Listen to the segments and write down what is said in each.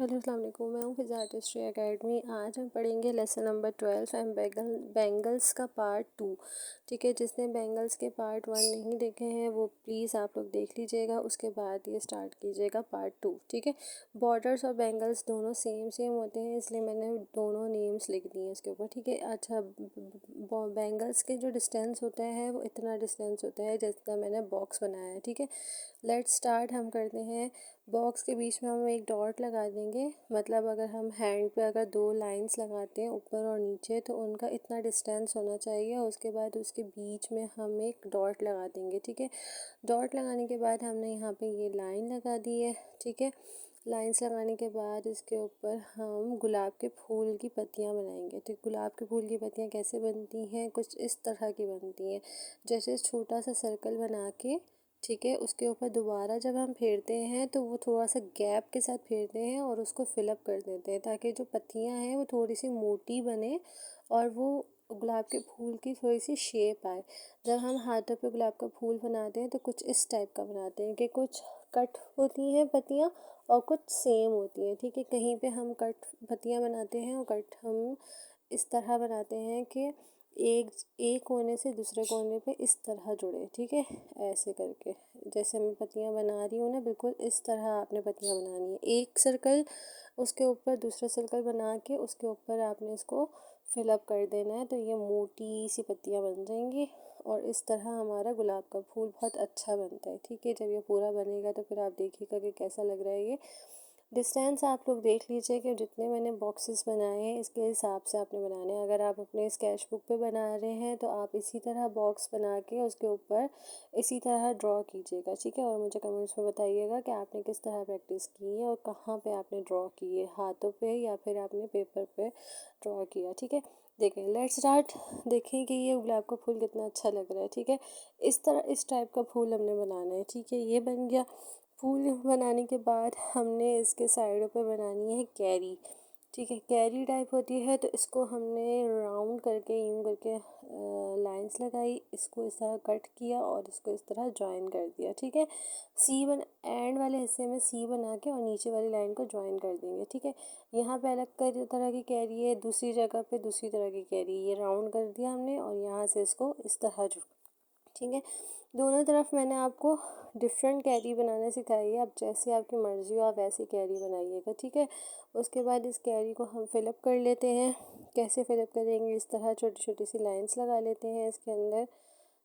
Hello अस्सलाम वालेकुम। मैं हूँ फिज़ा आर्टिस्ट्री एकेडमी। आज हम पढ़ेंगे लेसन नंबर 12 एंड बैंगल्स का पार्ट 2। ठीक है, जिसने बैंगल्स के पार्ट 1 नहीं देखे हैं वो प्लीज़ आप लोग देख लीजिएगा, उसके बाद ये स्टार्ट कीजिएगा पार्ट 2। ठीक है, बॉर्डर्स और बैंगल्स दोनों सेम होते हैं, इसलिए मैंने दोनों नेम्स लिख दिए हैं इसके ऊपर। ठीक है, अच्छा, बैंगल्स के जो डिस्टेंस होता है वो इतना डिस्टेंस होता है जितना मैंने बॉक्स बनाया है। ठीक है, लेट्स स्टार्ट। हम करते हैं, बॉक्स के बीच में हम एक डॉट लगा देंगे। मतलब अगर हम हैंड पे अगर 2 लाइंस लगाते हैं ऊपर और नीचे, तो उनका इतना डिस्टेंस होना चाहिए। उसके बाद उसके बीच में हम एक डॉट लगा देंगे। ठीक है, डॉट लगाने के बाद हमने यहाँ पे ये लाइन लगा दी है। ठीक है, लाइंस लगाने के बाद इसके ऊपर हम गुलाब के फूल की पत्तियाँ बनाएंगे। तो गुलाब के फूल की पत्तियाँ कैसे बनती हैं, कुछ इस तरह की बनती हैं, जैसे छोटा सा सर्कल बना के, ठीक है, उसके ऊपर दोबारा जब हम फेरते हैं तो वो थोड़ा सा गैप के साथ फेरते हैं और उसको फिलअप कर देते हैं, ताकि जो पत्तियां हैं वो थोड़ी सी मोटी बने और वो गुलाब के फूल की थोड़ी सी शेप आए। जब हम हाथों पे गुलाब का फूल बनाते हैं तो कुछ इस टाइप का बनाते हैं कि कुछ कट होती हैं पत्तियां और कुछ सेम होती हैं। ठीक है, कहीं पे हम कट पत्तियां बनाते हैं और कट हम इस तरह बनाते हैं कि एक कोने से दूसरे कोने पे इस तरह जुड़े। ठीक है, ऐसे करके जैसे मैं पत्तियां बना रही हूँ ना, बिल्कुल इस तरह आपने पत्तियां बनानी है। एक सर्कल, उसके ऊपर दूसरा सर्कल बना के उसके ऊपर आपने इसको फिलअप कर देना है, तो ये मोटी सी पत्तियां बन जाएंगी और इस तरह हमारा गुलाब का फूल बहुत अच्छा बनता है। ठीक है, जब ये पूरा बनेगा तो फिर आप देखिएगा कि कैसा लग रहा है। ये डिस्टेंस आप लोग देख लीजिए कि जितने मैंने बॉक्सेस बनाए हैं इसके हिसाब से आपने बनाने हैं। अगर आप अपने स्केच बुक पे बना रहे हैं तो आप इसी तरह बॉक्स बना के उसके ऊपर इसी तरह ड्रॉ कीजिएगा। ठीक है, और मुझे कमेंट्स में बताइएगा कि आपने किस तरह प्रैक्टिस की है और कहाँ पे आपने ड्रॉ की है, हाथों पे या फिर आपने पेपर पे ड्रॉ किया। ठीक है, देखें, लेट्स स्टार्ट। देखें कि ये गुलाब का फूल कितना अच्छा लग रहा है। ठीक है, इस तरह इस टाइप का फूल हमने बनाना है। ठीक है, ये बन गया। फूल बनाने के बाद हमने इसके साइडों पे बनानी है कैरी। ठीक है, कैरी टाइप होती है, तो इसको हमने राउंड करके यूं करके लाइंस लगाई, इसको इस तरह कट किया और इसको इस तरह जॉइन कर दिया। ठीक है, एंड वाले हिस्से में सी बना के और नीचे वाली लाइन को जॉइन कर देंगे। ठीक है, यहाँ पे अलग तरह की कैरी है, दूसरी जगह पे दूसरी तरह की कैरी, ये राउंड कर दिया हमने और यहाँ से इसको इस तरह ठीक है, दोनों तरफ मैंने आपको डिफरेंट कैरी बनाना सिखाई है। अब जैसे आपकी मर्ज़ी हो आप वैसी कैरी बनाइएगा। ठीक है, उसके बाद इस कैरी को हम फिलअप कर लेते हैं। कैसे फिलअप करेंगे, इस तरह छोटी छोटी सी लाइंस लगा लेते हैं इसके अंदर।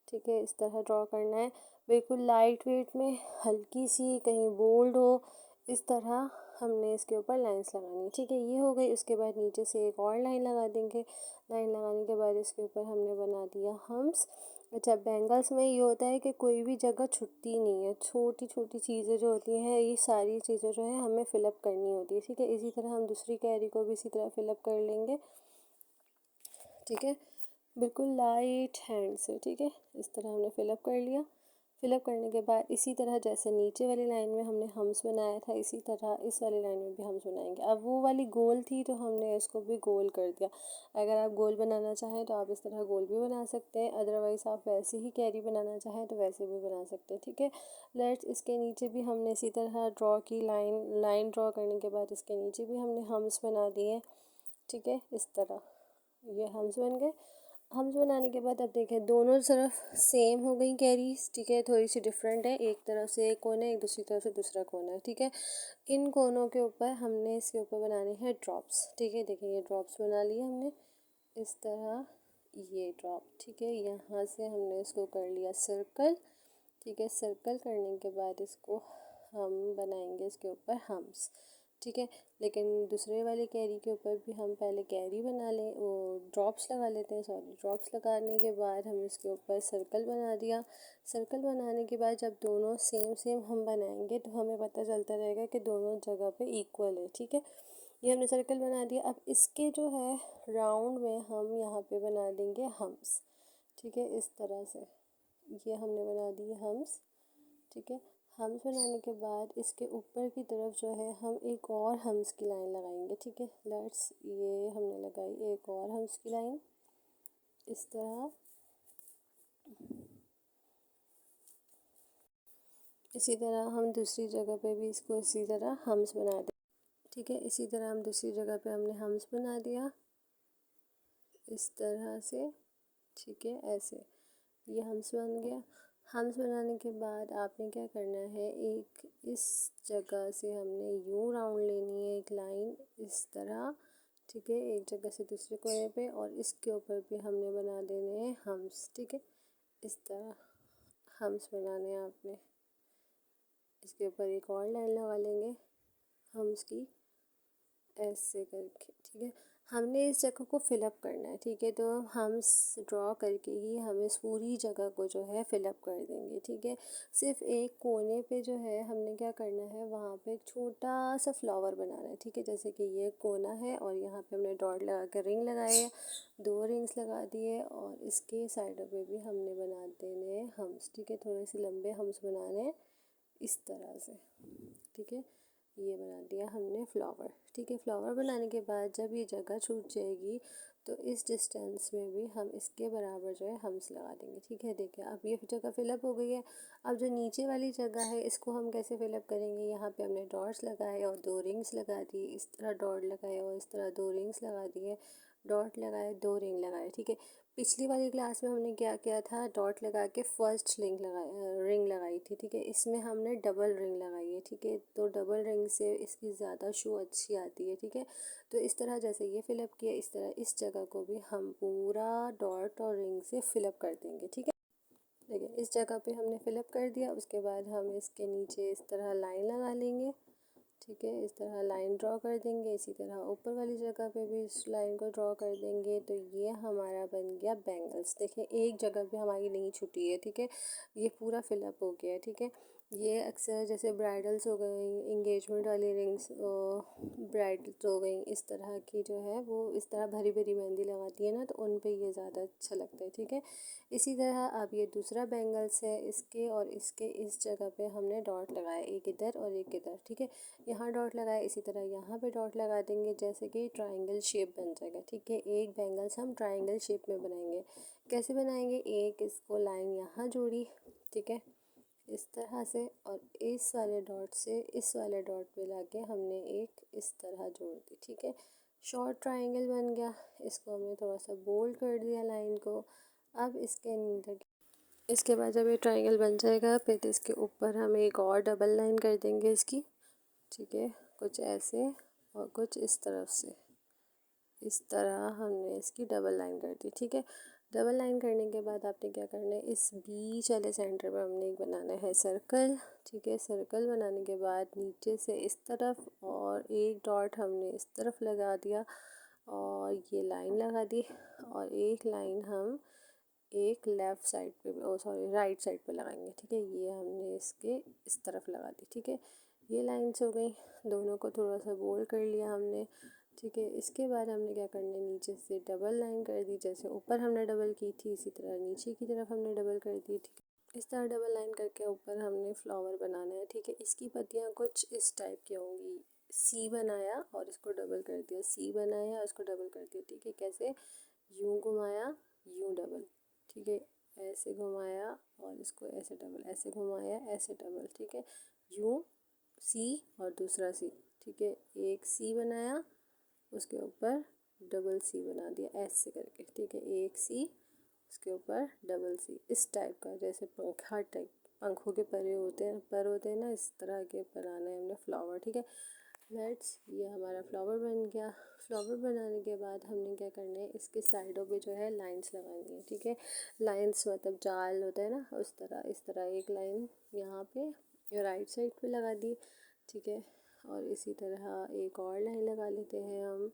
ठीक है, इस तरह ड्रॉ करना है, बिल्कुल लाइट वेट में, हल्की सी, कहीं बोल्ड हो, इस तरह हमने इसके ऊपर लाइंस लगानी है। ठीक है, ये हो गई। उसके बाद नीचे से एक और लाइन लगा देंगे। लाइन लगाने के बाद इसके ऊपर हमने बना दिया हम्स। अच्छा, बैंगल्स में ये होता है कि कोई भी जगह छुट्टी नहीं है, छोटी छोटी चीज़ें जो होती हैं ये सारी चीज़ें जो है हमें फ़िलअप करनी होती है। ठीक है, इसी तरह हम दूसरी कैरी को भी इसी तरह फ़िलअप कर लेंगे। ठीक है, बिल्कुल लाइट हैंड से। ठीक है, इस तरह हमने फ़िलअप कर लिया। फ़िलअप करने के बाद इसी तरह जैसे नीचे वाली लाइन में हमने हम्स बनाया था, इसी तरह इस वाली लाइन में भी हम्स बनाएंगे। अब वो वाली गोल थी तो हमने इसको भी गोल कर दिया। अगर आप गोल बनाना चाहें तो आप इस तरह गोल भी बना सकते हैं, अदरवाइज़ आप वैसे ही कैरी बनाना चाहें तो वैसे भी बना सकते हैं। ठीक है, लेट्स, इसके नीचे भी हमने इसी तरह ड्रॉ की लाइन ड्रॉ करने के बाद इसके नीचे भी हमने हम्स बना दिए। ठीक है, इस तरह ये हम्स बन गए। हम्स बनाने के बाद अब देखें, दोनों तरफ सेम हो गई कैरीज। ठीक है, थोड़ी सी डिफरेंट है, एक तरफ से एक कोना है, एक दूसरी तरफ से दूसरा कोना है। ठीक है, इन कोनों के ऊपर हमने इसके ऊपर बनाने हैं ड्रॉप्स। ठीक है, देखिए ये ड्रॉप्स बना लिए हमने इस तरह, ये ड्रॉप। ठीक है, यहाँ से हमने इसको कर लिया सर्कल। ठीक है, सर्कल करने के बाद इसको हम बनाएंगे इसके ऊपर हम्स। ठीक है, लेकिन दूसरे वाले कैरी के ऊपर भी हम पहले कैरी बना लें, वो ड्रॉप्स लगा लेते हैं। सॉरी, ड्रॉप्स लगाने के बाद हम इसके ऊपर सर्कल बना दिया। सर्कल बनाने के बाद जब दोनों सेम हम बनाएंगे तो हमें पता चलता रहेगा कि दोनों जगह पे इक्वल है। ठीक है, ये हमने सर्कल बना दिया। अब इसके जो है राउंड में हम यहाँ पे बना देंगे हम्स। ठीक है, इस तरह से ये हमने बना दिए हम्स। ठीक है, हम्स बनाने के बाद इसके ऊपर की तरफ जो है हम एक और हम्स की लाइन लगाएंगे। ठीक है, लेट्स, ये हमने लगाई एक और हम्स की लाइन इस तरह। इसी तरह हम दूसरी जगह पे भी इसको इसी तरह हम्स बना दें। ठीक है। इसी तरह हम दूसरी जगह पे हमने हम्स बना दिया इस तरह से, ठीक है, ऐसे ये हम्स बन गया। हम्स बनाने के बाद आपने क्या करना है, एक इस जगह से हमने यूं राउंड लेनी है एक लाइन इस तरह, ठीक है, एक जगह से दूसरे कोने पे, और इसके ऊपर भी हमने बना देने हैं हम्स, ठीक है, इस तरह हम्स बनाने हैं आपने। इसके ऊपर एक और लाइन लगा लेंगे हम्स की ऐसे करके, ठीक है। हमने इस जगह को फिलअप करना है, ठीक है, तो हम ड्रॉ करके ही हम इस पूरी जगह को जो है फिलअप कर देंगे, ठीक है। सिर्फ एक कोने पे जो है हमने क्या करना है, वहाँ पे एक छोटा सा फ्लावर बनाना है, ठीक है। जैसे कि ये कोना है और यहाँ पे हमने डॉट लगा के रिंग लगाए है, 2 रिंग्स लगा दिए, और इसके साइडों पे भी हमने बना देने हम्स, ठीक है, थोड़े से लंबे हम्स बनाने इस तरह से, ठीक है। ये बना दिया हमने फ्लावर, ठीक है। फ्लावर बनाने के बाद जब ये जगह छूट जाएगी तो इस डिस्टेंस में भी हम इसके बराबर जो है हम्स लगा देंगे, ठीक है। देखिए अब ये जगह फिलअप हो गई है। अब जो नीचे वाली जगह है इसको हम कैसे फिलअप करेंगे, यहाँ पे हमने डॉट्स लगाए और 2 रिंग्स लगा दी, इस तरह डॉट लगाए और इस तरह 2 रिंग्स लगा दिए, डॉट लगाए 2 रिंग लगाए, ठीक है। पिछली वाली क्लास में हमने क्या किया था, डॉट लगा के फर्स्ट रिंग लगाई थी, ठीक है। इसमें हमने डबल रिंग लगाई है, ठीक है, तो डबल रिंग से इसकी ज़्यादा शो अच्छी आती है, ठीक है। तो इस तरह जैसे ये फिलअप किया, इस तरह इस जगह को भी हम पूरा डॉट और रिंग से फिलअप कर देंगे, ठीक है। देखिए इस जगह पे हमने फिलअप कर दिया। उसके बाद हम इसके नीचे इस तरह लाइन लगा लेंगे, ठीक है, इस तरह लाइन ड्रॉ कर देंगे। इसी तरह ऊपर वाली जगह पे भी इस लाइन को ड्रॉ कर देंगे। तो ये हमारा बन गया बैंगल्स। देखिए एक जगह पे हमारी नहीं छुटी है, ठीक है, ये पूरा फिलअप हो गया है, ठीक है। ये अक्सर जैसे ब्राइडल्स हो गई, इंगेजमेंट वाली रिंग्स ब्राइडल्स हो गई, इस तरह की जो है वो इस तरह भरी भरी मेहंदी लगाती है ना, तो उन पे ये ज़्यादा अच्छा लगता है, ठीक है। इसी तरह अब ये दूसरा बैंगल्स है, इसके और इसके इस जगह पे हमने डॉट लगाया, एक इधर और एक इधर, ठीक है। यहाँ डॉट लगाया, इसी तरह यहाँ पे डॉट लगा देंगे, जैसे कि ट्रायंगल शेप बन जाएगा, ठीक है। एक बैंगल्स हम ट्रायंगल शेप में बनाएंगे। कैसे बनाएंगे, एक इसको लाइन यहाँ जोड़ी, ठीक है, इस तरह से, और इस वाले डॉट से इस वाले डॉट पे लाके हमने एक इस तरह जोड़ दी, ठीक है। शॉर्ट ट्रायंगल बन गया। इसको हमने थोड़ा सा बोल्ड कर दिया लाइन को। अब इसके अंदर इसके बाद जब ये ट्रायंगल बन जाएगा फिर इसके ऊपर हम एक और डबल लाइन कर देंगे इसकी, ठीक है, कुछ ऐसे और कुछ इस तरफ से, इस तरह हमने इसकी डबल लाइन कर दी, ठीक है। डबल लाइन करने के बाद आपने क्या करना है, इस बीच वाले सेंटर में हमने एक बनाना है सर्कल, ठीक है। सर्कल बनाने के बाद नीचे से इस तरफ और एक डॉट हमने इस तरफ लगा दिया और ये लाइन लगा दी, और एक लाइन हम एक लेफ़्ट साइड पे, ओ सॉरी राइट साइड पे लगाएंगे, ठीक है। ये हमने इसके इस तरफ लगा दी, ठीक है। ये लाइन्स हो गई, दोनों को थोड़ा सा बोल्ड कर लिया हमने, ठीक है। इसके बाद हमने क्या करना है, नीचे से डबल लाइन कर दी, जैसे ऊपर हमने डबल की थी इसी तरह नीचे की तरफ हमने डबल कर दी, ठीक है। इस तरह डबल लाइन करके ऊपर हमने फ्लावर बनाना है, ठीक है। इसकी पत्तियाँ कुछ इस टाइप की होंगी, सी बनाया और इसको डबल कर दिया, सी बनाया उसको डबल कर दिया, ठीक है। कैसे, यूं घुमाया, यूं डबल, ठीक है, ऐसे घुमाया और इसको ऐसे डबल, ऐसे घुमाया ऐसे डबल, ठीक है, यूं सी और दूसरा सी, ठीक है। एक सी बनाया, उसके ऊपर डबल सी बना दिया ऐसे करके, ठीक है, एक सी उसके ऊपर डबल सी, इस टाइप का, जैसे पंखा टाइप, पंखों के पर होते हैं ना, इस तरह के बनाना है हमने फ्लावर, ठीक है। लेट्स, ये हमारा फ्लावर बन गया। फ्लावर बनाने के बाद हमने क्या करना है, इसके साइडों पे जो है लाइंस लगानी है, ठीक है। लाइंस मतलब जाल होता है ना, उस तरह, इस तरह एक लाइन यहाँ पे राइट साइड पे लगा दी, ठीक है। और इसी तरह एक और लाइन लगा लेते हैं हम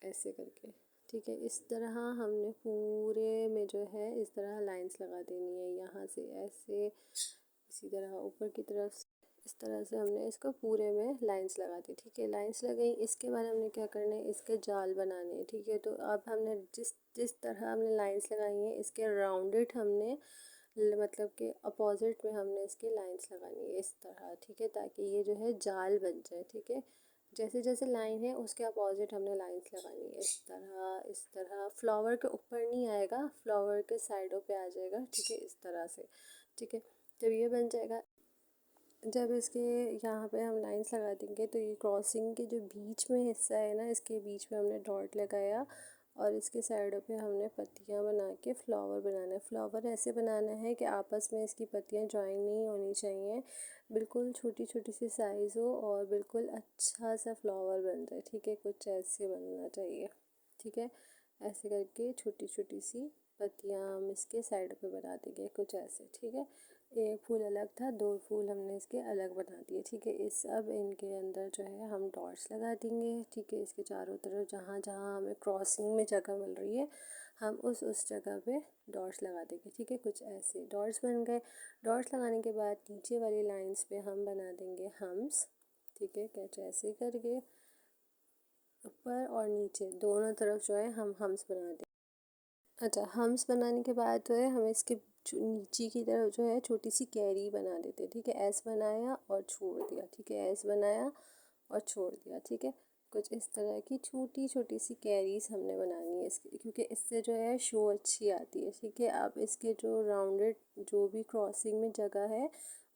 ऐसे करके, ठीक है। इस तरह हमने पूरे में जो है इस तरह लाइंस लगा देनी है, यहाँ से ऐसे, इसी तरह ऊपर की तरफ इस तरह से हमने इसको पूरे में लाइंस लगा दी, ठीक है। लाइंस लगाई, इसके बाद हमने क्या करना है, इसके जाल बनाने हैं, ठीक है। तो अब हमने जिस जिस तरह हमने लाइंस लगाई हैं इसके राउंडेड हमने मतलब कि अपोजिट में हमने इसकी लाइंस लगानी है इस तरह, ठीक है, ताकि ये जो है जाल बन जाए, ठीक है। जैसे जैसे लाइन है उसके अपोजिट हमने लाइंस लगानी है इस तरह, इस तरह। फ्लावर के ऊपर नहीं आएगा, फ्लावर के साइडों पे आ जाएगा, ठीक है, इस तरह से, ठीक है। जब ये बन जाएगा जब इसके यहाँ पे हम लाइंस लगा देंगे तो ये क्रॉसिंग के जो बीच में हिस्सा है ना, इसके बीच में हमने डॉट लगाया और इसके साइडों पे हमने पत्तियाँ बना के फ्लावर बनाना है। फ्लावर ऐसे बनाना है कि आपस में इसकी पत्तियाँ जॉइन नहीं होनी चाहिए, बिल्कुल छोटी छोटी सी साइज़ हो और बिल्कुल अच्छा सा फ्लावर बन जाए। ठीक है, कुछ ऐसे बनना चाहिए। ठीक है, ऐसे करके छोटी छोटी सी पत्तियाँ हम इसके साइड पे बना देंगे, कुछ ऐसे। ठीक है, एक फूल अलग था, दो फूल हमने इसके अलग बना दिए। ठीक है, इस अब इनके अंदर जो है हम डॉट्स लगा देंगे। ठीक है, इसके चारों तरफ जहाँ जहाँ हमें क्रॉसिंग में जगह मिल रही है हम उस जगह पे डॉट्स लगा देंगे। ठीक है, कुछ ऐसे डॉट्स बन गए। डॉट्स लगाने के बाद नीचे वाली लाइंस पे हम बना देंगे हम्स। ठीक है, कुछ ऐसे करके ऊपर और नीचे दोनों तरफ जो है हम हम्स बना देंगे। अच्छा, हम्स बनाने के बाद जो है हम इसके नीचे की तरफ जो है छोटी सी कैरी बना देते हैं। ठीक है, ऐस बनाया और छोड़ दिया। ठीक है, ऐस बनाया और छोड़ दिया। ठीक है, कुछ इस तरह की छोटी छोटी सी कैरीज हमने बनानी है इसकी, क्योंकि इससे जो है शो अच्छी आती है। ठीक है, अब इसके जो राउंडेड जो भी क्रॉसिंग में जगह है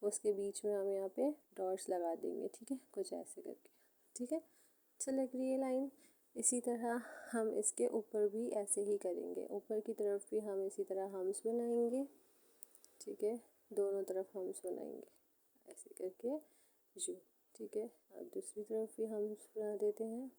उसके बीच में हम यहाँ पे डॉट्स लगा देंगे। ठीक है, कुछ ऐसे करके। ठीक है, अच्छा लग रही है लाइन। इसी तरह हम इसके ऊपर भी ऐसे ही करेंगे, ऊपर की तरफ भी हम इसी तरह हम्स बनाएंगे। ठीक है, दोनों तरफ हम्स बनाएंगे ऐसे करके जो। ठीक है, अब दूसरी तरफ भी हम्स बना देते हैं।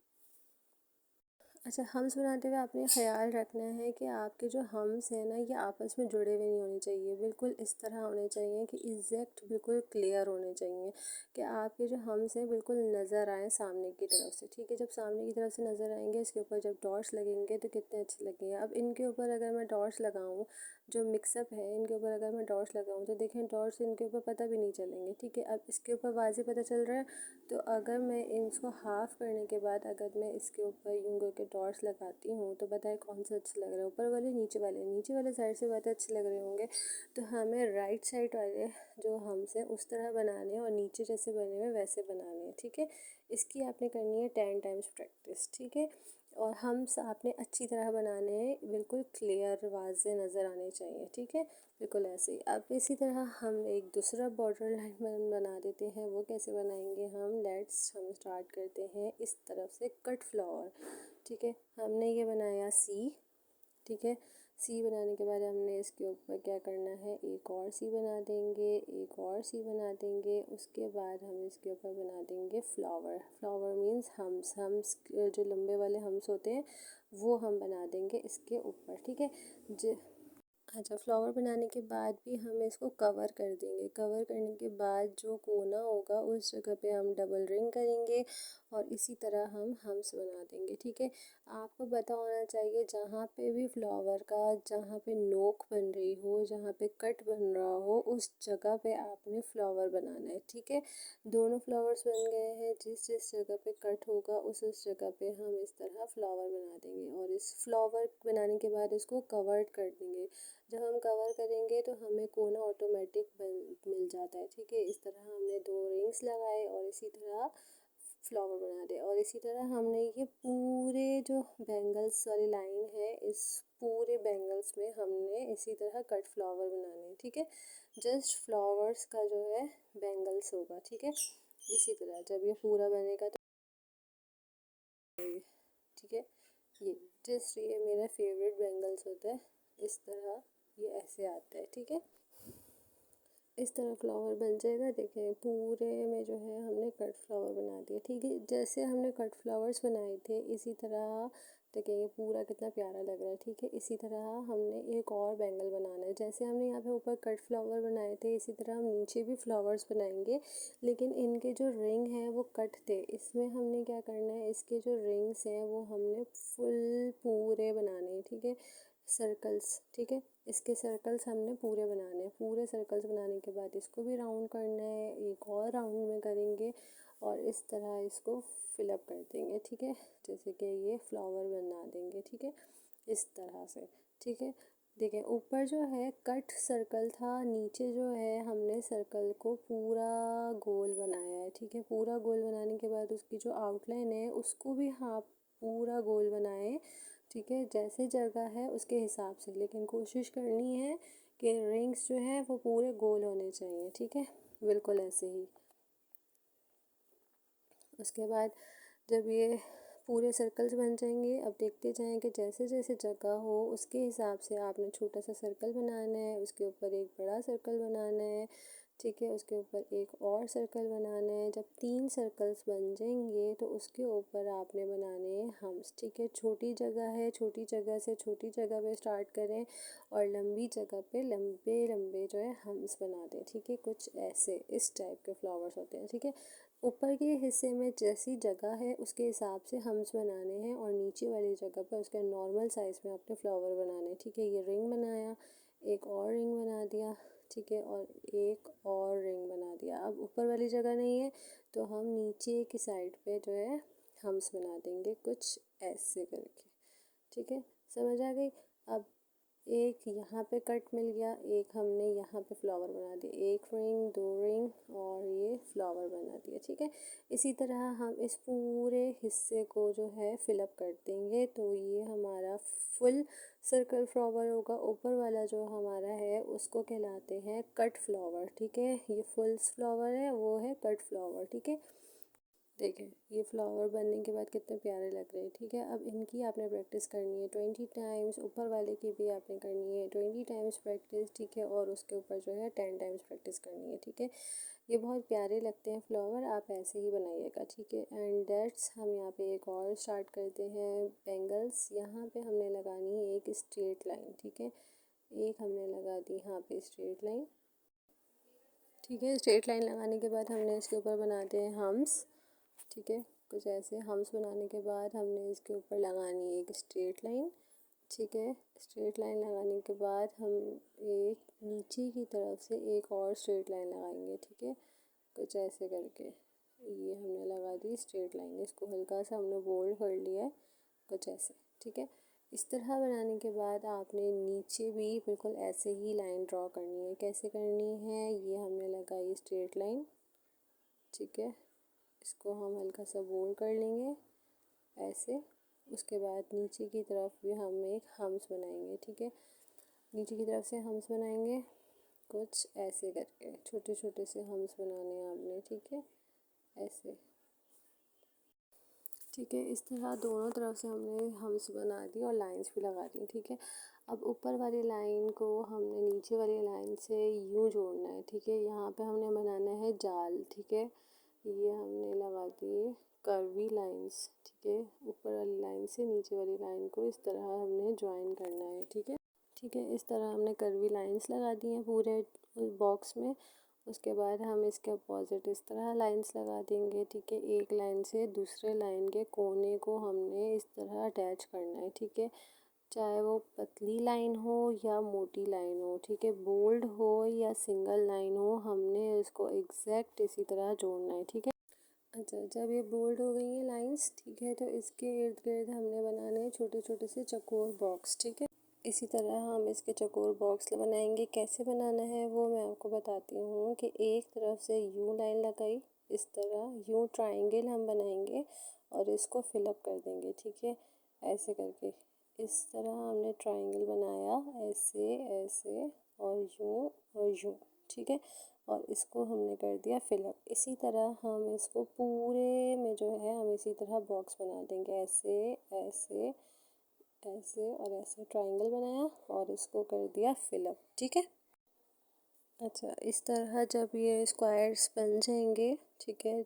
अच्छा, हम्स बनाते हुए आपने ख्याल रखना है कि आपके जो हम्स हैं ना ये आपस में जुड़े हुए नहीं होने चाहिए, बिल्कुल इस तरह होने चाहिए कि एग्जैक्ट बिल्कुल क्लियर होने चाहिए कि आपके जो हम्स हैं बिल्कुल नज़र आए सामने की तरफ से। ठीक है, जब सामने की तरफ से नज़र आएंगे इसके ऊपर जब डॉट्स लगेंगे तो कितने अच्छे लगेंगे। अब इनके ऊपर अगर मैं डॉट्स लगाऊँ, जो मिक्सअप है इनके ऊपर अगर मैं डॉट्स लगाऊँ तो देखें डॉट्स इनके ऊपर पता भी नहीं चलेंगे। ठीक है, अब इसके ऊपर वाज़े पता चल रहा है। तो अगर मैं इसको हाफ़ करने के बाद अगर मैं इसके ऊपर यूँ करके डॉट्स लगाती हूँ तो बताए कौन सा अच्छा लग रहा है, ऊपर वाले नीचे वाले साइड से बहुत अच्छे लग रहे होंगे। तो हमें राइट साइड वाले जो हम्स हैं उस तरह बनाने हैं और नीचे जैसे बने हुए वैसे बनाने हैं। ठीक है, इसकी आपने करनी है 10 टाइम्स प्रैक्टिस। ठीक है, और हम्स आपने अच्छी तरह बनाने हैं, बिल्कुल क्लियर वाज़े नज़र आने चाहिए। ठीक है, बिल्कुल ऐसे ही। अब इसी तरह हम एक दूसरा बॉर्डर लाइन बना देते हैं। वो कैसे बनाएंगे हम स्टार्ट करते हैं इस तरफ से कट फ्लावर। ठीक है, हमने ये बनाया सी। ठीक है, सी बनाने के बाद हमने इसके ऊपर क्या करना है, एक और सी बना देंगे, एक और सी बना देंगे। उसके बाद हम इसके ऊपर बना देंगे फ्लावर। फ्लावर मीन्स हम्स जो लंबे वाले हम्स होते हैं वो हम बना देंगे इसके ऊपर। ठीक है, अच्छा, फ्लावर बनाने के बाद भी हम इसको कवर कर देंगे। कवर करने के बाद जो कोना होगा उस जगह पे हम डबल रिंग करेंगे और इसी तरह हम हम्स बना देंगे। ठीक है, आपको पता होना चाहिए जहाँ पे भी फ्लावर का जहाँ पे नोक बन रही हो, जहाँ पे कट बन रहा हो उस जगह पे आपने फ्लावर बनाना है। ठीक है, दोनों फ्लावर्स बन गए हैं, जिस जिस जगह पे कट होगा उस जगह पे हम इस तरह फ्लावर बना देंगे और इस फ्लावर बनाने के बाद इसको कवर्ड कर देंगे। जब हम कवर करेंगे तो हमें कोना ऑटोमेटिक मिल जाता है। ठीक है, इस तरह हमने दो रिंग्स लगाए और इसी तरह फ्लावर बना दिया और इसी तरह हमने ये पूरे जो बैंगल्स वाली लाइन है इस पूरे बैंगल्स में हमने इसी तरह कट फ्लावर बनाने हैं। ठीक है, जस्ट फ्लावर्स का जो है बैंगल्स होगा। ठीक है, इसी तरह जब ये पूरा बनेगा तो ठीक है, ये जस्ट ये मेरा फेवरेट बैंगल्स होता है। इस तरह ये ऐसे आता है। ठीक है, इस तरह फ्लावर बन जाएगा। देखें पूरे में जो है हमने कट फ्लावर बना दिया। ठीक है, जैसे हमने कट फ्लावर्स बनाए थे इसी तरह देखें ये पूरा कितना प्यारा लग रहा है। ठीक है, इसी तरह हमने एक और बैंगल बनाना है। जैसे हमने यहाँ पे ऊपर कट फ्लावर बनाए थे इसी तरह हम नीचे भी फ्लावर्स बनाएंगे, लेकिन इनके जो रिंग हैं वो कट थे। इसमें हमने क्या करना है, इसके जो रिंग्स हैं वो हमने फुल पूरे बनाने हैं। ठीक है, सर्कल्स। ठीक है, इसके सर्कल्स हमने पूरे बनाने हैं। पूरे सर्कल्स बनाने के बाद इसको भी राउंड करना है, एक और राउंड में करेंगे और इस तरह इसको फिलअप कर देंगे। ठीक है, जैसे कि ये फ्लावर बना देंगे। ठीक है, इस तरह से। ठीक है, देखें ऊपर जो है कट सर्कल था, नीचे जो है हमने सर्कल को पूरा गोल बनाया है। ठीक है, पूरा गोल बनाने के बाद उसकी जो आउटलाइन है उसको भी हाँ पूरा गोल बनाए। ठीक है, जैसे जगह है उसके हिसाब से, लेकिन कोशिश करनी है कि रिंग्स जो है वो पूरे गोल होने चाहिए। ठीक है, बिल्कुल ऐसे ही। उसके बाद जब ये पूरे सर्कल्स बन जाएंगे, अब देखते जाएं कि जैसे जैसे जगह हो उसके हिसाब से आपने छोटा सा सर्कल बनाना है, उसके ऊपर एक बड़ा सर्कल बनाना है, ठीक है। उसके ऊपर एक और सर्कल बनाना है। जब 3 सर्कल्स बन जाएंगे तो उसके ऊपर आपने बनाने हैं हम्स, ठीक है। छोटी जगह है, छोटी जगह से छोटी जगह पे स्टार्ट करें और लंबी जगह पे लंबे लंबे जो है हम्स बना दें, ठीक है। कुछ ऐसे इस टाइप के फ्लावर्स होते हैं, ठीक है। ऊपर के हिस्से में जैसी जगह है उसके हिसाब से हम्स बनाने हैं और नीचे वाली जगह पर उसके नॉर्मल साइज़ में अपने फ्लावर बनाने हैं, ठीक है। ये रिंग बनाया, एक और रिंग बना दिया, ठीक है, और एक और रिंग बना दिया। अब ऊपर वाली जगह नहीं है तो हम नीचे की साइड पे जो है हम्स बना देंगे कुछ ऐसे करके, ठीक है। समझ आ गई। अब एक यहाँ पे कट मिल गया, एक हमने यहाँ पे फ्लावर बना दिया, एक रिंग, 2 रिंग और ये फ्लावर बना दिया, ठीक है। इसी तरह हम इस पूरे हिस्से को जो है फिलअप कर देंगे तो ये हमारा फुल सर्कल फ्लावर होगा। ऊपर वाला जो हमारा है उसको कहलाते हैं कट फ्लावर, ठीक है। ये फुल फ्लावर है, वो है कट फ्लावर, ठीक है। देखें ये फ्लावर बनने के बाद कितने प्यारे लग रहे हैं, ठीक है। अब इनकी आपने प्रैक्टिस करनी है 20 टाइम्स, ऊपर वाले की भी आपने करनी है 20 टाइम्स प्रैक्टिस, ठीक है। और उसके ऊपर जो है 10 टाइम्स प्रैक्टिस करनी है, ठीक है। ये बहुत प्यारे लगते हैं फ्लावर, आप ऐसे ही बनाइएगा, ठीक है। एंड दैट्स हम यहाँ पे एक और स्टार्ट करते हैं बैंगल्स। यहाँ पे हमने लगानी है एक स्ट्रेट लाइन, ठीक है। एक हमने लगा दी यहाँ पे स्ट्रेट लाइन, ठीक है। स्ट्रेट लाइन लगाने के बाद हमने इसके ऊपर बनाते हैं हम्स, ठीक है। कुछ ऐसे हम्स बनाने के बाद हमने इसके ऊपर लगानी है एक स्ट्रेट लाइन, ठीक है। स्ट्रेट लाइन लगाने के बाद हम एक नीचे की तरफ से एक और स्ट्रेट लाइन लगाएंगे, ठीक है। कुछ ऐसे करके ये हमने लगा दी स्ट्रेट लाइन, इसको हल्का सा हमने बोल्ड कर लिया है, कुछ ऐसे, ठीक है। इस तरह बनाने के बाद आपने नीचे भी बिल्कुल ऐसे ही लाइन ड्रॉ करनी है। कैसे करनी है, ये हमने लगाई स्ट्रेट लाइन, ठीक है। इसको हम हल्का सा बोल्ड कर लेंगे ऐसे। उसके बाद नीचे की तरफ भी हम एक हम्स बनाएंगे, ठीक है। नीचे की तरफ से हम्स बनाएंगे कुछ ऐसे करके, छोटे छोटे से हम्स बनाने हैं आपने, ठीक है, ऐसे, ठीक है। इस तरह दोनों तरफ से हमने हम्स बना दी और लाइंस भी लगा दी, ठीक है। अब ऊपर वाली लाइन को हमने नीचे वाली लाइन से यूँ जोड़ना है, ठीक है। यहाँ पे हमने बनाना है जाल, ठीक है। ये हमने लगा दिए कर्वी लाइंस, ठीक है। ऊपर वाली लाइन से नीचे वाली लाइन को इस तरह हमने ज्वाइन करना है, ठीक है, ठीक है। इस तरह हमने कर्वी लाइंस लगा दी हैं पूरे बॉक्स में। उसके बाद हम इसके अपोजिट इस तरह लाइंस लगा देंगे, ठीक है। एक लाइन से दूसरे लाइन के कोने को हमने इस तरह अटैच करना है, ठीक है। चाहे वो पतली लाइन हो या मोटी लाइन हो, ठीक है। बोल्ड हो या सिंगल लाइन हो, हमने इसको एग्जैक्ट इसी तरह जोड़ना है, ठीक है। अच्छा, जब ये बोल्ड हो गई हैं लाइंस, ठीक है, तो इसके इर्द गिर्द हमने बनाने हैं छोटे छोटे से चौकोर बॉक्स, ठीक है। इसी तरह हम इसके चौकोर बॉक्स बनाएंगे। कैसे बनाना है वो मैं आपको बताती हूँ कि एक तरफ से यू लाइन लगाई, इस तरह यू ट्रायंगल हम बनाएंगे और इसको फिलअप कर देंगे, ठीक है, ऐसे करके। इस तरह हमने ट्रायंगल बनाया ऐसे ऐसे और यूँ, ठीक है। और इसको हमने कर दिया फिलअप। इसी तरह हम इसको पूरे में जो है हम इसी तरह बॉक्स बना देंगे, ऐसे ऐसे ऐसे और ऐसे ट्रायंगल बनाया और इसको कर दिया फिलअप, ठीक है। अच्छा, इस तरह जब ये स्क्वायर्स बन जाएंगे, ठीक है,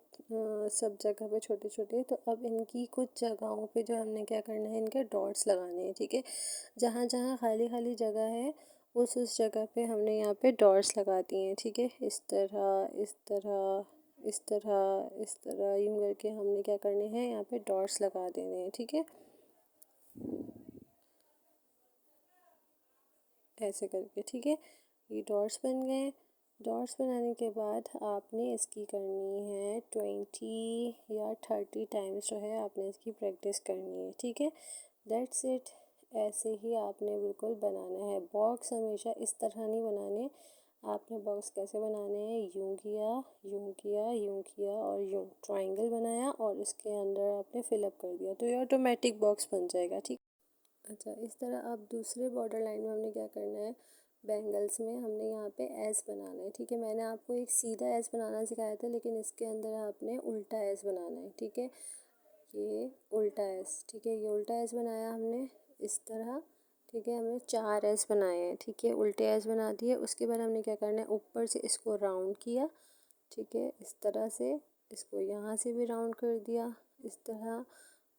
सब जगह पे छोटे छोटे, तो अब इनकी कुछ जगहों पे जो हमने क्या करना है, इनके डॉट्स लगाने हैं, ठीक है। जहाँ जहाँ खाली खाली जगह है उस जगह पे हमने यहाँ पे डॉट्स लगा दिए हैं, ठीक है। इस तरह इस तरह इस तरह इस तरह यूँ करके हमने क्या करने हैं, यहाँ पे डॉट्स लगा देने हैं, ठीक है, ऐसे करके, ठीक है। ये डॉट्स बन गए। डॉट्स बनाने के बाद आपने इसकी करनी है 20 या 30 टाइम्स जो है आपने इसकी प्रैक्टिस करनी है, ठीक है। That's it. ऐसे ही आपने बिल्कुल बनाना है। बॉक्स हमेशा इस तरह नहीं बनाने। आपने बॉक्स कैसे बनाने हैं, यूँ किया यूँ किया यूँ किया और यूँ ट्रायंगल बनाया और इसके अंदर आपने फिलअप कर दिया तो ये ऑटोमेटिक बॉक्स बन जाएगा, ठीक। अच्छा, इस तरह अब दूसरे बॉर्डर लाइन में हमने क्या करना है, बैंगल्स में हमने यहाँ पे एस बनाना है, ठीक है। मैंने आपको एक सीधा एस बनाना सिखाया था, लेकिन इसके अंदर आपने उल्टा एस बनाना है, ठीक है। ये उल्टा एस, ठीक है, ये उल्टा एस बनाया हमने इस तरह, ठीक है। हमने 4 एस बनाए हैं, ठीक है, उल्टे एस बना दिए। उसके बाद हमने क्या करना है, ऊपर से इसको राउंड किया, ठीक है, इस तरह से। इसको यहाँ से भी राउंड कर दिया इस तरह,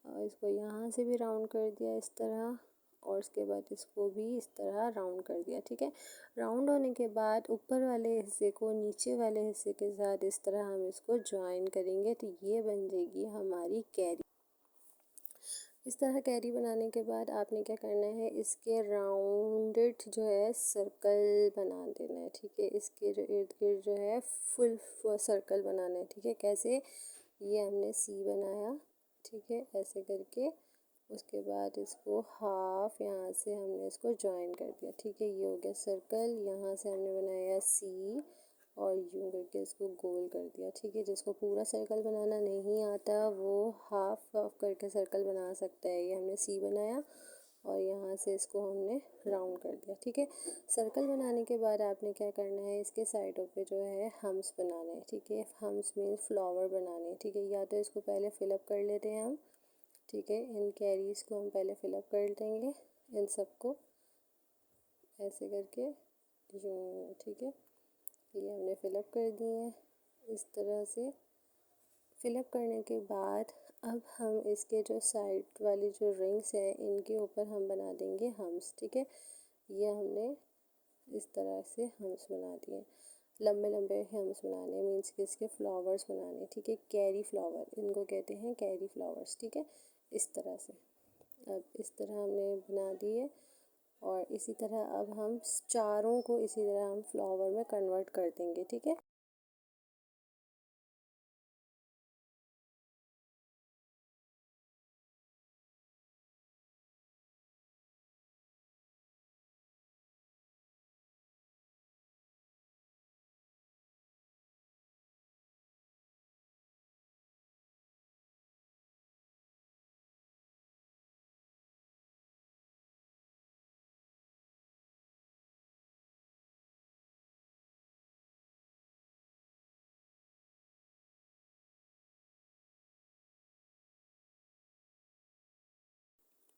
और इसको यहाँ से भी राउंड कर दिया इस तरह, और उसके बाद इसको भी इस तरह राउंड कर दिया, ठीक है। राउंड होने के बाद ऊपर वाले हिस्से को नीचे वाले हिस्से के साथ इस तरह हम इसको ज्वाइन करेंगे, तो ये बन जाएगी हमारी कैरी। इस तरह कैरी बनाने के बाद आपने क्या करना है, इसके राउंडेड जो है सर्कल बना देना है, ठीक है। इसके जो इर्द गिर्द जो है फुल सर्कल बनाना है, ठीक है। कैसे, ये हमने सी बनाया, ठीक है, ऐसे करके। उसके बाद इसको हाफ यहाँ से हमने इसको ज्वाइन कर दिया, ठीक है, ये हो गया सर्कल। यहाँ से हमने बनाया सी और यूँ करके इसको गोल कर दिया, ठीक है। जिसको पूरा सर्कल बनाना नहीं आता वो हाफ हाफ करके सर्कल बना सकता है। ये हमने सी बनाया और यहाँ से इसको हमने राउंड कर दिया, ठीक है। सर्कल बनाने के बाद आपने क्या करना है, इसके साइडों पे जो है हम्स बनाने हैं, ठीक है। हम्स मीन्स फ्लावर बनाने हैं, ठीक है। या तो इसको पहले फिलअप कर लेते हैं हम, ठीक है। इन कैरीज़ को हम पहले फिलअप कर देंगे, इन सबको ऐसे करके यूँ, ठीक है। ये हमने फिलअप कर दिए हैं इस तरह से। फिलअप करने के बाद अब हम इसके जो साइड वाली जो रिंग्स हैं इनके ऊपर हम बना देंगे हम्स, ठीक है। ये हमने इस तरह से हम्स बना दिए, लंबे लंबे हम्स बनाने, मीन्स कि इसके फ्लावर्स बनाने, ठीक है। कैरी फ्लावर इनको कहते हैं, कैरी फ्लावर्स, ठीक है, इस तरह से। अब इस तरह हमने बना दिए और इसी तरह अब हम चारों को इसी तरह हम फ्लावर में कन्वर्ट कर देंगे, ठीक है।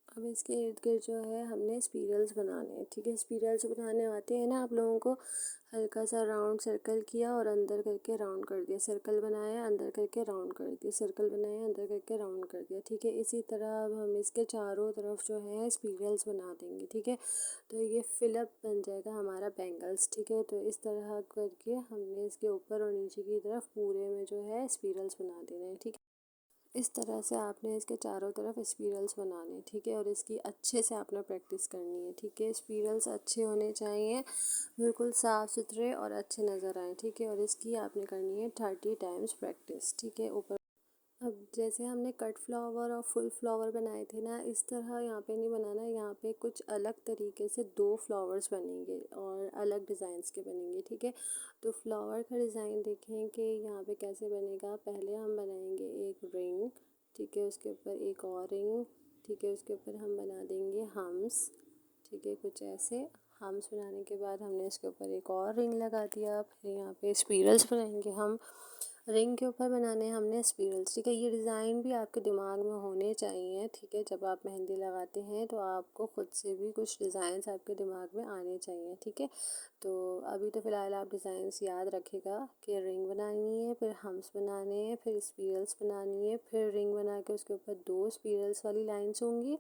अब इसके इर्द गिर्द जो है हमने स्पिरल्स बनाने हैं, ठीक है। स्पिरल्स बनाने आते हैं ना आप लोगों को। हल्का सा राउंड सर्कल किया और अंदर करके राउंड कर दिया, सर्कल बनाया अंदर करके राउंड कर दिया, सर्कल बनाया अंदर करके राउंड कर दिया, ठीक है। इसी तरह अब हम इसके चारों तरफ जो है स्पिरल्स बना देंगे, ठीक है। तो ये फिलअप बन जाएगा हमारा बैंगल्स, ठीक है। तो इस तरह करके हमने इसके ऊपर और नीचे की तरफ पूरे में जो है स्पिरल्स बना देना है, ठीक है। इस तरह से आपने इसके चारों तरफ स्पिरल्स बनाने हैं, ठीक है। और इसकी अच्छे से आपने प्रैक्टिस करनी है, ठीक है। स्पिरल्स अच्छे होने चाहिए, बिल्कुल साफ़ सुथरे और अच्छे नज़र आए, ठीक है। और इसकी आपने करनी है 30 टाइम्स प्रैक्टिस, ठीक है। ऊपर अब जैसे हमने कट फ्लावर और फुल फ्लावर बनाए थे ना, इस तरह यहाँ पे नहीं बनाना। यहाँ पे कुछ अलग तरीके से 2 फ्लावर्स बनेंगे और अलग डिज़ाइंस के बनेंगे, ठीक है। तो फ्लावर का डिज़ाइन देखें कि यहाँ पे कैसे बनेगा। पहले हम बनाएंगे एक रिंग, ठीक है, उसके ऊपर एक और रिंग, ठीक है, उसके ऊपर हम बना देंगे हम्स, ठीक है, कुछ ऐसे। हम्स बनाने के बाद हमने इसके ऊपर एक और रिंग लगा दिया, फिर यहाँ पे स्पिरल्स बनाएंगे हम। रिंग के ऊपर बनाने हैं हमने स्पिरल्स, ठीक है। ये डिज़ाइन भी आपके दिमाग में होने चाहिए, ठीक है। जब आप मेहंदी लगाते हैं तो आपको खुद से भी कुछ डिज़ाइंस आपके दिमाग में आने चाहिए, ठीक है। तो अभी तो फ़िलहाल आप डिज़ाइंस याद रखिएगा कि रिंग बनानी है, फिर हम्स बनाने हैं, फिर स्पिरल्स बनानी है, फिर रिंग बना के उसके ऊपर 2 स्पिरल्स वाली लाइन्स होंगी,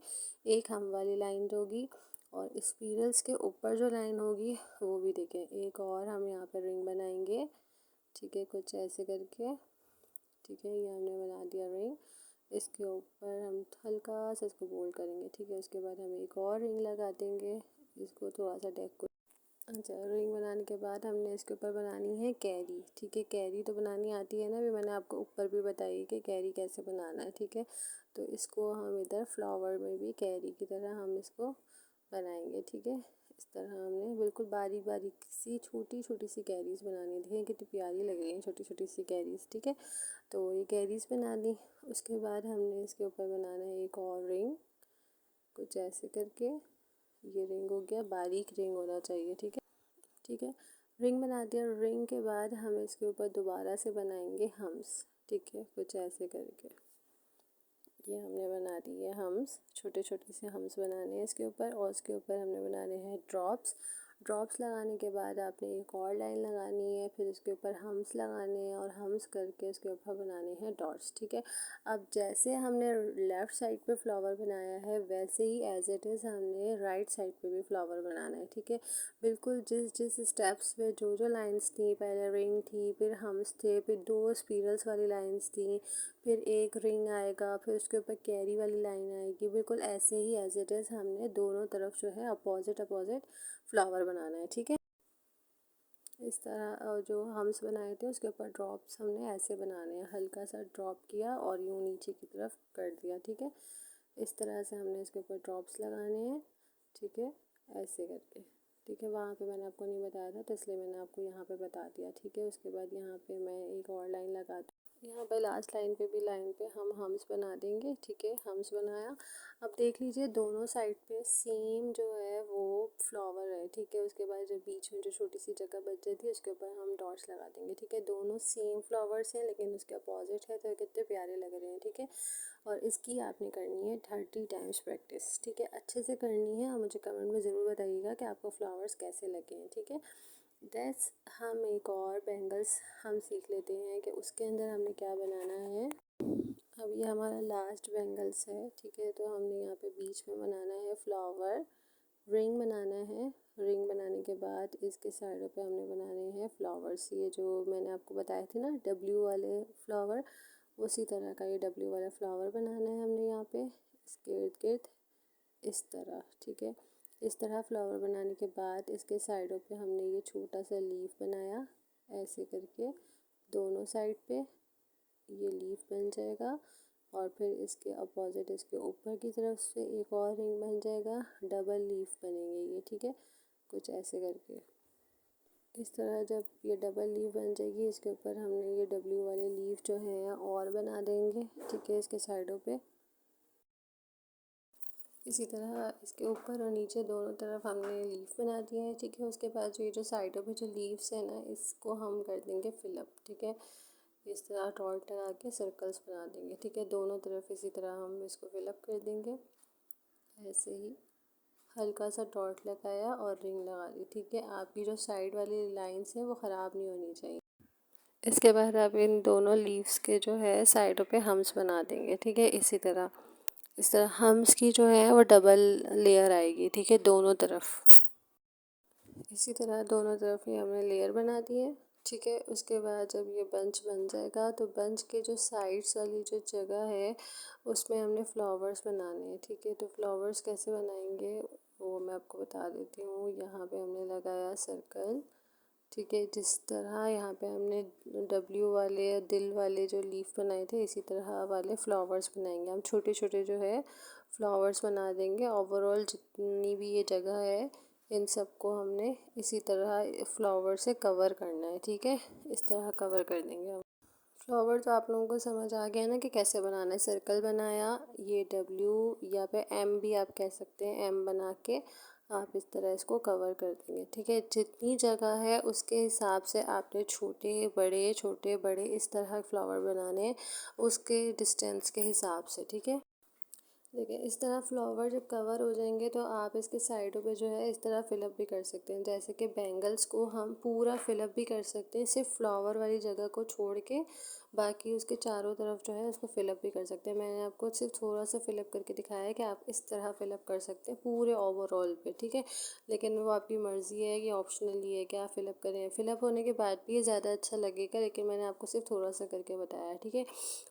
एक हम वाली लाइन होगी, और स्पिरल्स के ऊपर जो लाइन होगी वो भी देखें। एक और हम यहाँ पर रिंग बनाएंगे, ठीक है, कुछ ऐसे करके, ठीक है। ये हमने बना दिया रिंग। इसके ऊपर हम हल्का सा इसको गोल करेंगे, ठीक है। उसके बाद हम एक और रिंग लगा देंगे, इसको थोड़ा सा डेकोरेट। अच्छा, रिंग बनाने के बाद हमने इसके ऊपर बनानी है कैरी, ठीक है। कैरी तो बनानी आती है ना, अभी मैंने आपको ऊपर भी बताई कि कैरी कैसे बनाना है, ठीक है। तो इसको हम इधर फ्लावर में भी कैरी की तरह हम इसको बनाएंगे, ठीक है। इस तरह हमने बिल्कुल बारीक बारीक सी छोटी छोटी सी कैरीज बनानी, देखें कितनी प्यारी लग रही हैं छोटी छोटी सी कैरीज, ठीक है। तो ये कैरीज बना ली। उसके बाद हमने इसके ऊपर बनाना है एक और रिंग, कुछ ऐसे करके। ये रिंग हो गया, बारीक रिंग होना चाहिए, ठीक है। ठीक है। रिंग बना दिया। रिंग के बाद हम इसके ऊपर दोबारा से बनाएंगे हम्स, ठीक है, कुछ ऐसे करके। ये हमने बना दिए हम्स, छोटे छोटे से हम्स बनाने हैं इसके ऊपर, और उसके ऊपर हमने बनाने हैं ड्रॉप्स। ड्रॉप्स लगाने के बाद आपने एक और लाइन लगानी है, फिर उसके ऊपर हम्स लगाने हैं, और हम्स करके उसके ऊपर बनाने हैं डॉट्स, ठीक है। अब जैसे हमने लेफ़्ट साइड पे फ्लावर बनाया है, वैसे ही एज इट इज़ हमने राइट साइड पे भी फ्लावर बनाना है, ठीक है। बिल्कुल जिस जिस स्टेप्स पे जो जो लाइंस थी, पहले रिंग थी, फिर हम्स थे, फिर 2 स्पाइरल्स वाली लाइंस थी, फिर एक रिंग आएगा, फिर उसके ऊपर कैरी वाली लाइन आएगी, बिल्कुल ऐसे ही एज इट इज़ हमने दोनों तरफ जो है अपोजिट अपोजिट फ्लावर बनाना है, ठीक है। इस तरह जो हम्स बनाए थे उसके ऊपर ड्रॉप्स हमने ऐसे बनाने हैं, हल्का सा ड्रॉप किया और यूँ नीचे की तरफ कर दिया, ठीक है। इस तरह से हमने इसके ऊपर ड्रॉप्स लगाने हैं, ठीक है, ऐसे करके, ठीक है। वहाँ पे मैंने आपको नहीं बताया था तो इसलिए मैंने आपको यहाँ पे बता दिया, ठीक है। उसके बाद यहाँ पे मैं एक और लाइन लगा दूँ, यहाँ पे लास्ट लाइन पे भी लाइन पे हम हम्स बना देंगे, ठीक है। हम्स बनाया। अब देख लीजिए दोनों साइड पे सेम जो है वो फ्लावर है, ठीक है। उसके बाद जो बीच में जो छोटी सी जगह बच जाती है उसके ऊपर हम डॉट्स लगा देंगे, ठीक है। दोनों सेम फ्लावर्स हैं लेकिन उसके अपोजिट है, तो कितने प्यारे लग रहे हैं, ठीक है। और इसकी आपने करनी है 30 टाइम्स प्रैक्टिस, ठीक है, अच्छे से करनी है। और मुझे कमेंट में ज़रूर बताइएगा कि आपको फ्लावर्स कैसे लगे हैं, ठीक है। दैट्स हम एक और बैंगल्स हम सीख लेते हैं कि उसके अंदर हमने क्या बनाना है। अब ये हमारा लास्ट बैंगल्स है, ठीक है। तो हमने यहाँ पे बीच में बनाना है फ्लावर, रिंग बनाना है। रिंग बनाने के बाद इसके साइडों पे हमने बनाने हैं फ्लावर्स, ये जो मैंने आपको बताए थे ना डब्ल्यू वाले फ्लावर, उसी तरह का ये डब्ल्यू वाला फ्लावर बनाना है हमने यहाँ पे इसके इर्द गिर्द, इस तरह, ठीक है। इस तरह फ्लावर बनाने के बाद इसके साइडों पे हमने ये छोटा सा लीफ बनाया, ऐसे करके दोनों साइड पे ये लीफ बन जाएगा। और फिर इसके अपोजिट इसके ऊपर की तरफ से एक और रिंग बन जाएगा, डबल लीफ बनेंगे ये, ठीक है, कुछ ऐसे करके। इस तरह जब ये डबल लीफ बन जाएगी इसके ऊपर हमने ये डब्ल्यू वाले लीफ जो है और बना देंगे, ठीक है, इसके साइडों पे। इसी तरह इसके ऊपर और नीचे दोनों तरफ हमने लीफ बना दिए हैं, ठीक है। उसके बाद जो ये जो साइडों पे जो लीव्स है ना, इसको हम कर देंगे फिलअप, ठीक है। इस तरह डॉट लगा के सर्कल्स बना देंगे, ठीक है। दोनों तरफ इसी तरह हम इसको फिलअप कर देंगे, ऐसे ही हल्का सा डॉट लगाया और रिंग लगा दी, ठीक है। आपकी जो साइड वाली लाइंस हैं वो ख़राब नहीं होनी चाहिए। इसके बाद आप इन दोनों लीव्स के जो है साइडों पे हम्स बना देंगे, ठीक है। इसी तरह इस तरह हम्स की जो है वो डबल लेयर आएगी, ठीक है, दोनों तरफ। इसी तरह दोनों तरफ ही हमने लेयर बना दी है, ठीक है। उसके बाद जब ये बंच बन जाएगा तो बंच के जो साइड्स वाली जो जगह है उसमें हमने फ्लावर्स बनाने हैं, ठीक है। तो फ्लावर्स कैसे बनाएंगे वो मैं आपको बता देती हूँ। यहाँ पे हमने लगाया सर्कल, ठीक है। जिस तरह यहाँ पे हमने डब्ल्यू वाले या दिल वाले जो लीफ बनाए थे इसी तरह वाले फ्लावर्स बनाएंगे हम, छोटे छोटे जो है फ्लावर्स बना देंगे। ओवरऑल जितनी भी ये जगह है इन सबको हमने इसी तरह फ्लावर से कवर करना है, ठीक है, इस तरह कवर कर देंगे हम। फ्लावर तो आप लोगों को समझ आ गया ना कि कैसे बनाना है। सर्कल बनाया, ये डब्ल्यू या पे एम भी आप कह सकते हैं, एम बना के आप इस तरह इसको कवर कर देंगे, ठीक है। जितनी जगह है उसके हिसाब से आपने छोटे बड़े इस तरह फ्लावर बनाने हैं, उसके डिस्टेंस के हिसाब से, ठीक है। देखिए इस तरह फ्लावर जब कवर हो जाएंगे तो आप इसके साइडों पे जो है इस तरह फिलअप भी कर सकते हैं। जैसे कि बैंगल्स को हम पूरा फिलअप भी कर सकते हैं, सिर्फ फ्लावर वाली जगह को छोड़ के, बाकी उसके चारों तरफ जो है उसको फिलअप भी कर सकते हैं। मैंने आपको सिर्फ थोड़ा सा फिलअप करके दिखाया है कि आप इस तरह फिलअप कर सकते हैं पूरे ओवरऑल पे, ठीक है। लेकिन वो आपकी मर्ज़ी है, ये ऑप्शनली है कि आप फिलअप करें। फिलअप होने के बाद भी ये ज़्यादा अच्छा लगेगा, लेकिन मैंने आपको सिर्फ थोड़ा सा करके बताया, ठीक है।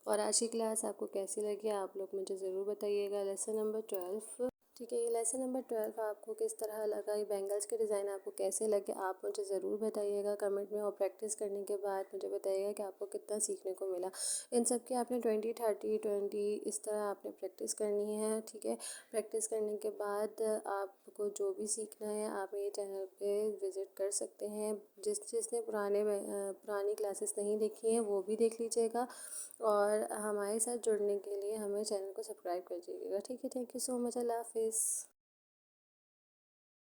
और आज की क्लास आपको कैसी लगी आप लोग मुझे ज़रूर बताइएगा। लेसन नंबर 12, ठीक है, ये लेसन नंबर 12 आपको किस तरह लगा, ये बैंगल्स के डिज़ाइन आपको कैसे लगे आप मुझे ज़रूर बताइएगा कमेंट में। और प्रैक्टिस करने के बाद मुझे बताइएगा कि आपको कितना सीखने को मिला। इन सब की आपने 20 30 20 इस तरह आपने प्रैक्टिस करनी है, ठीक है। प्रैक्टिस करने के बाद आपको जो भी सीखना है आप मेरे चैनल पे विज़िट कर सकते हैं। जिसने पुरानी क्लासेस नहीं देखी हैं वो भी देख लीजिएगा, और हमारे साथ जुड़ने के लिए हमें चैनल को सब्सक्राइब कर दीजिएगा, ठीक है। थैंक यू सो मच, अल्लाह हाफिज़।